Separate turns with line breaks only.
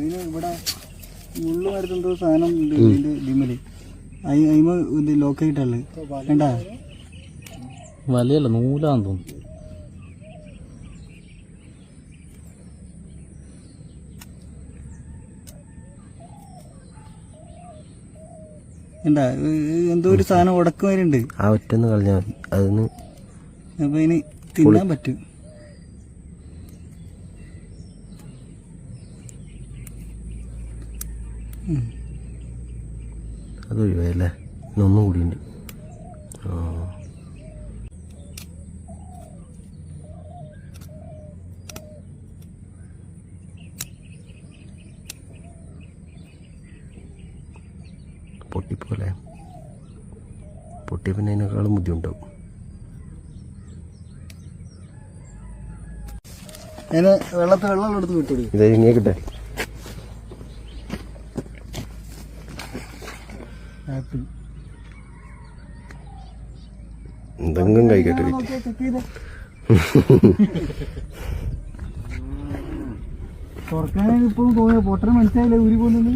അതിന് ഇവിടെ മുള്ളു മരുന്നെന്തോ സാധനം ഉണ്ട് ഇതിന്റെ ഡിമ്മല് അതിമ ഇത് ലോക്കായിട്ടുള്ളത് വേണ്ട
വലയല്ല നൂലാന്ന് തോന്നുന്നു.
എന്താ എന്തോ ഒരു സാധനം ഉടക്കുമാരുണ്ട്.
ആ ഒറ്റന്ന് കളഞ്ഞാൽ മതി. അതിന്
അപ്പൊ അതിന് തിന്നാൻ പറ്റും.
അതൊഴിവായല്ലേ. ഒന്നും കൂടിയുണ്ട്. പൊട്ടിപ്പോലെ പൊട്ടിയ പിന്നെ അതിനേക്കാളും ബുദ്ധിമുട്ടാവും.
അതിന് വെള്ളം എടുത്ത് വിട്ടു.
ഇത് ഇങ്ങനെ കിട്ടെ എന്തെങ്കിലും കഴിക്കട്ടെ.
തുറക്കാനാണ് ഇപ്പം തോന്നിയ പൊട്ടന് മനസ്സിലായില്ലേ ഊരി പോകുന്നത്.